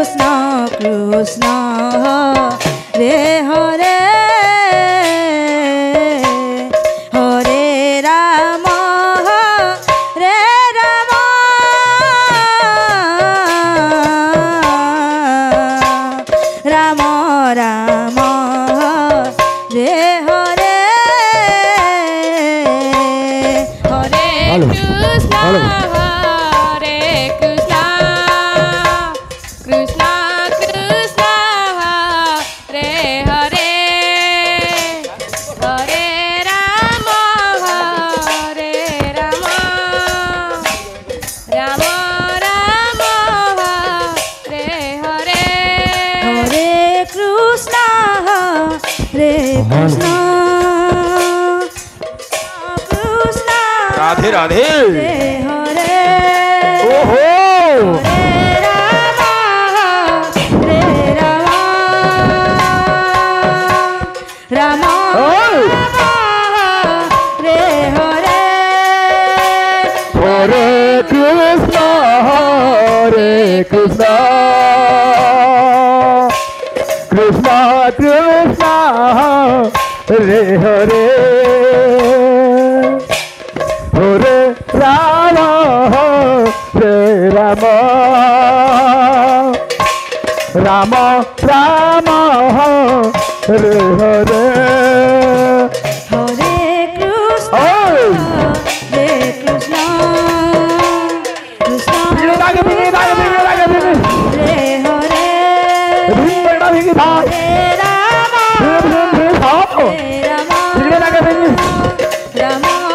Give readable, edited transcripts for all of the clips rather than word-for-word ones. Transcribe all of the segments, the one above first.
कृष्ण हरे हरे हरे राम राम राम हरे हरे हरे कृष्ण हरे कृष्ण कृष्ण कृष्ण हरे हरे हरे राम राम राम हरे हरे हरे कृष्ण हरे कृष्ण कृष्ण राधे राधे हरे हरे ओहो हरे राम राम हरे हरे हरे कृष्ण कृष्ण कृष्ण हरे हरे हरे राम राम राम हरे हरे हरे कृष्ण हरे कृष्ण कृष्ण हरे हरे हरे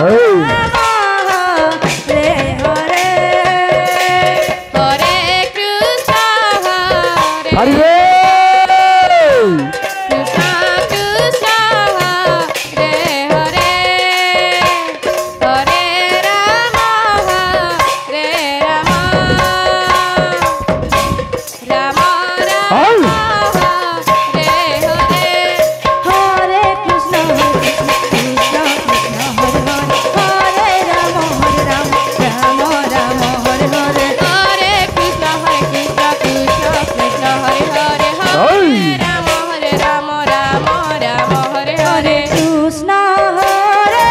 राम राम हरे हरे हरे कृष्ण हरे कृष्ण कृष्ण हरे हरे हरे राम राम राम हरे हरे हरे कृष्ण कृष्ण कृष्ण हरे हरे राम राम राम हरे हरे हरे कृष्ण कृष्ण कृष्ण हरे हरे हरे राम राम हरे हरे कृष्ण हरे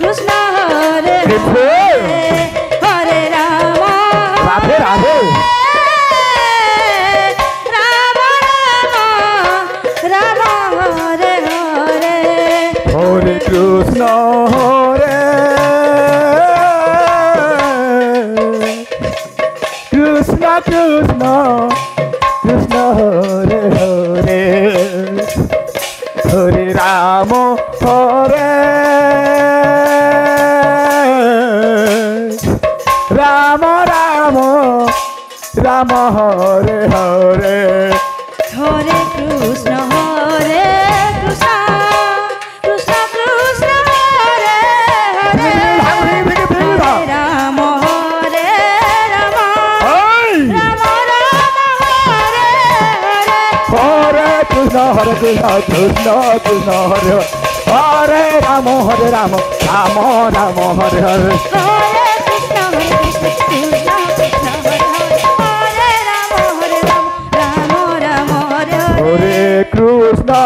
कृष्ण हरे हरे राम राधे राधे राम हरे हरे हरे कृष्ण कृष्ण कृष्ण कृष्ण हरे हरे हरे राम राम राम हरे हरे हरे कृष्ण कृष्ण कृष्ण कृष्ण हरे हरे हरे राम राम राम हरे हरे कृष्ण कृष्ण कृष्ण हरे हरे राम राम राम हरे हरे हरे कृष्ण कृष्ण कृष्ण हरे राम राम हरे हरे हरे कृष्ण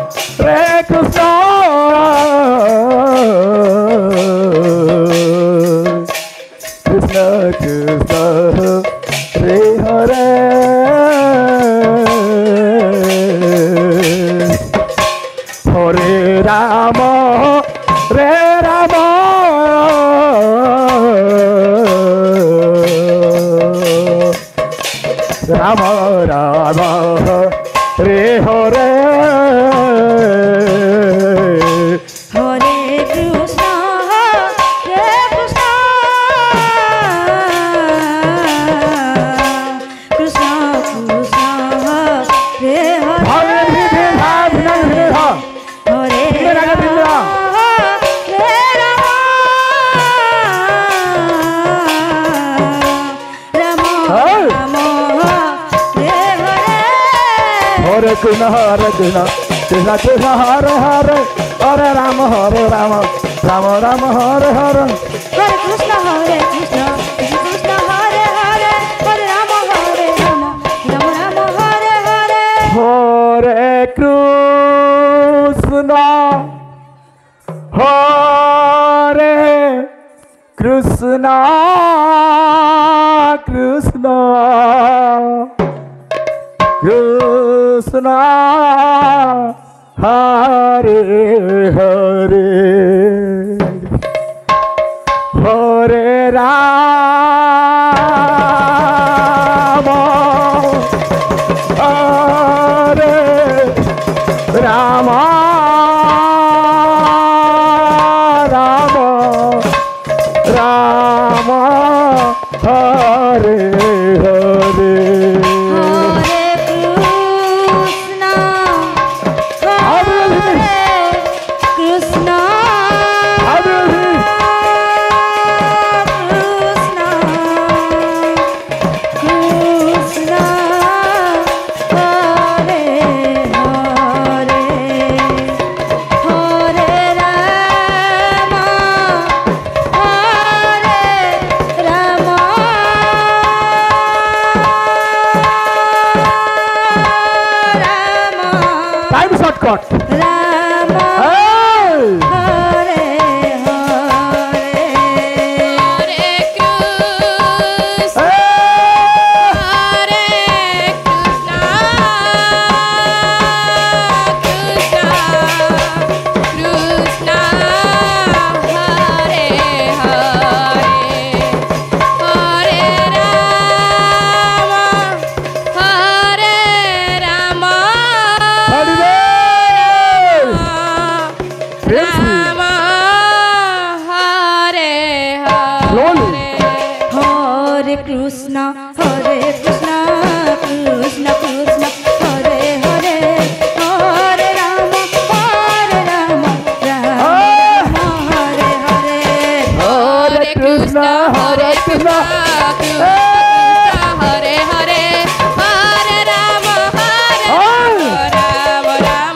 कृष्ण कृष्ण हरे हरे हरे राम राम राम हरे हरे हरे कृष्ण कृष्ण कृष्ण हरे हरे हरे राम राम हरे Krishna Krishna Krishna Hare Hare Hare Ram Ram Ram Hare Hare Hare Krishna Hare Krishna Krishna Krishna Hare Hare Hare Rama Hare Rama Rama Rama Hare Hare Hare Krishna Hare Krishna Krishna Krishna Hare Hare Hare Rama Hare Rama Rama Rama Hare Hare Time shortcut. Rama Hey! Hare Krishna Hare Krishna Krishna Krishna Hare Hare Hare Rama Hare Rama Rama Hare Hare Hare Krishna Hare Krishna Hare Hare Hare Rama Hare Rama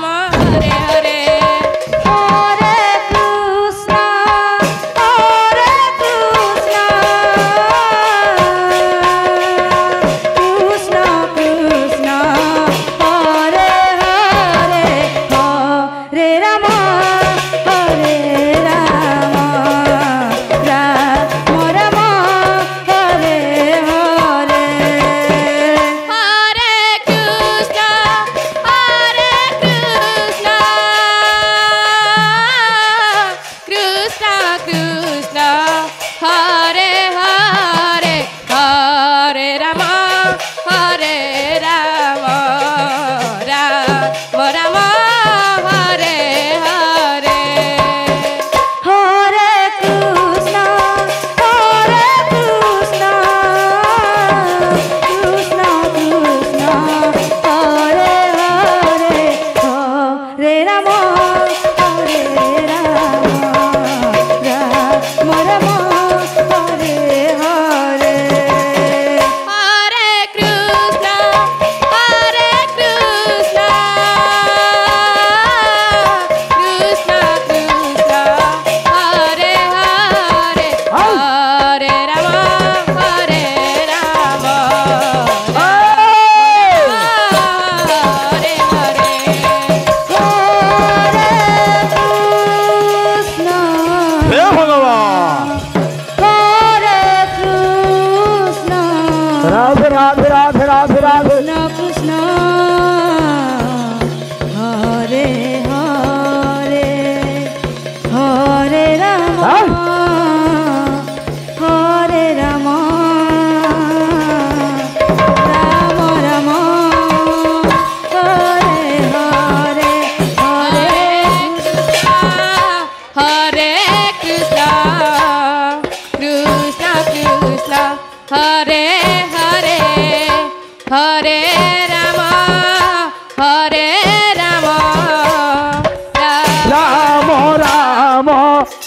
Rama Hare Hare Hare Krishna Hare Krishna Krishna Krishna Hare Hare Hare Rama Hare Rama Rama Rama Hare Hare Hare Krishna Hare Krishna Krishna Krishna Hare Hare Hare Rama Hare Rama Rama Rama Hare Hare Hare Krishna Hare Krishna Krishna Krishna Hare Hare Hare Rama Hare Rama Rama Rama Hare Hare Hare Krishna Hare Krishna Krishna Krishna Hare Hare Hare Rama Hare Rama Hare Hare Jai Bhagavan Hare Krishna Radhe Radhe Radhe Radhe Radhe Krishna Hare Hare Hare Rama Hare Rama Rama Rama Hare Hare Hare Hare Krishna Krishna Krishna Hare Hare Hare Rama Hare Rama Rama Rama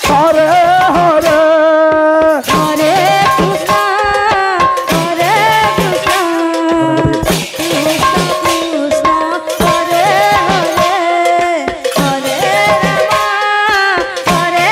Hare Hare Hare Krishna Hare Krishna Krishna Krishna Hare Hare Hare Rama Hare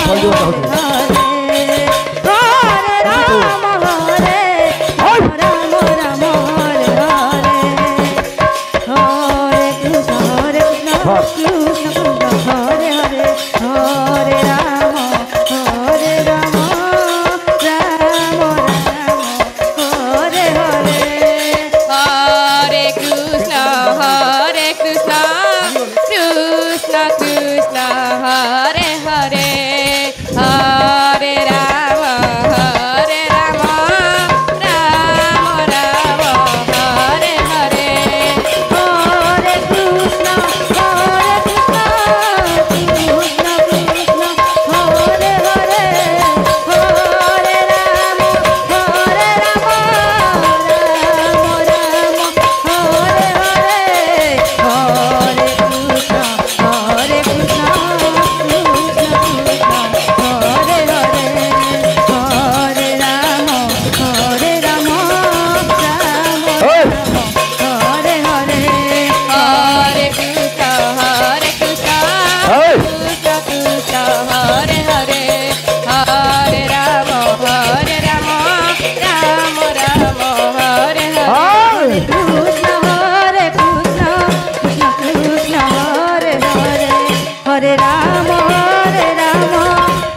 କହିଦେବ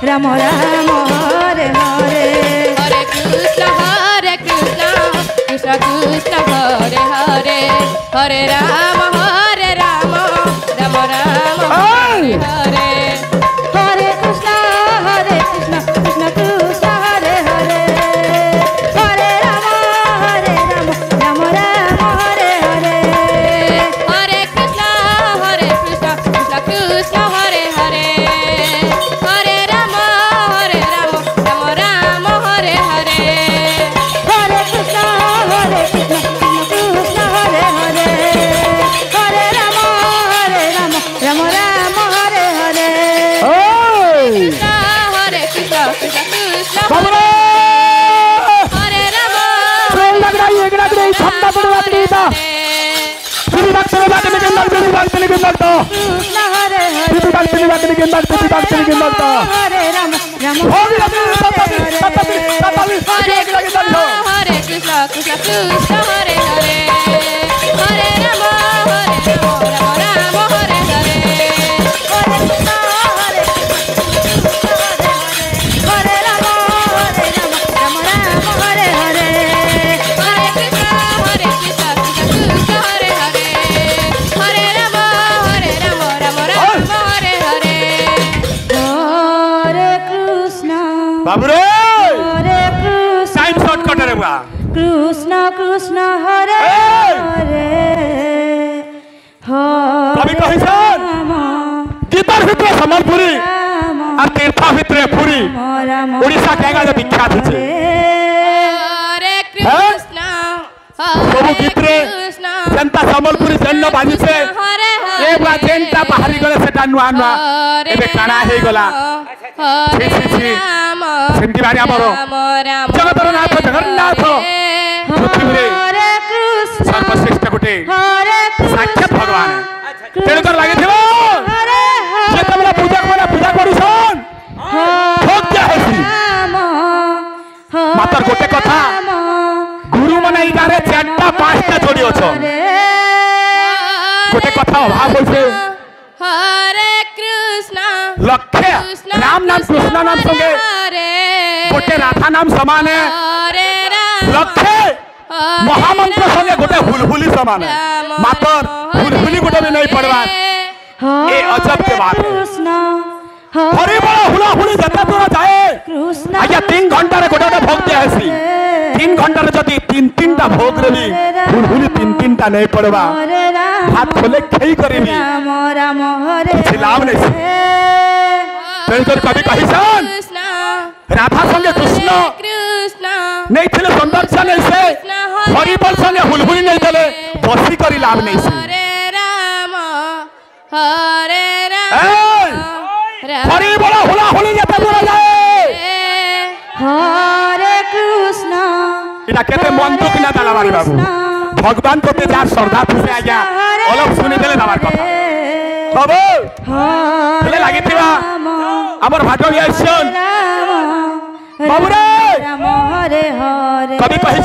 Ramo Ramo Hare Hare Hare Krishna Krishna Krishna Hare Hare Hare Rama Rama Rama Hare Hare Hare Krishna Krishna Krishna Hare Hare Hare Rama Rama Rama Hare Hare Hare Krishna Krishna Krishna Hare Hare Hare Rama Rama Hare Hare Hare Krishna Krishna Hare Hare Hare Rama Rama Hare Hare Krishna Krishna Krishna बाबरे Hare Rama train लग रही है लग रही ठंडा पड़ रहा है था फिर बात चले जाते लेकिन लग तो Krishna Hare Hare फिर बात चले जाते लेकिन लग Hare Rama हो गया तब Hare Krishna Krishna Krishna Hare Hare Hare Rama Rama Hare Hare बाबरे Hare Krishna टाइम शॉर्टकट रे बा Krishna Krishna Hare Hare कभी कहि सन गीतार भितर सम्बलपुरी आ तीर्था भितर पुरी ओडिसा केगा जे विख्यात छै Hare Krishna सब गीत रे जनता सम्बलपुरी जन्न बाजी से ए बा जनता बाहरी गले सेटा नुआ नुआ एबे काना हे गला सेमती बारी हमरो जगतर नाथ जगन्नाथ पृथ्वी रे Hare Krishna सर्वश्रेष्ठ गोटे Hare साक्षात भगवान तेणुकर लागे थिबो Hare जेतबेला पूजा करूछन भोग क्या हेसी मातर गोटे कथा गुरु माने इगारे चारटा पांचटा जोड़ी अछो गोटे कथा अभाव होइसे Hare Krishna लक्ष्य राम नाम कृष्ण नाम संगे गोटे राधा नाम समान है Hare Rama लक्ष्य महामंत्र संगे गोटे हुलहुली समान है मातर हुलहुली गोटे भी नहीं पड़वा ये अजब के बात है हरी बड़ा हुला हुली जता तो जाए आज्ञा 3 घंटा रे गोटे भोग दिया हेसी 3 घंटा रे जदी 3-3टा भोग रे भी हुलहुली 3-3टा नहीं पड़वा हाथ खोले खई करेनी लाभ नहीं तेणुकर कभी कही सन राधा संगे कृष्ण नहीं थे सौंदर्य नहीं से हरिबल संगे हुलहुली नहीं थे बसी करी लाभ नहीं से हरिबल हुला हुली जते बोला जाए Hare Krishna इटा केते मन दुख ना दाला मारी बाबू भगवान को जा श्रद्धा से आ गया अलग सुनी देले दावार कथा बाबू ले लागी थिबा हमर भाटो ये सुन राम बाबू रे राम हरे हरे कभी कहि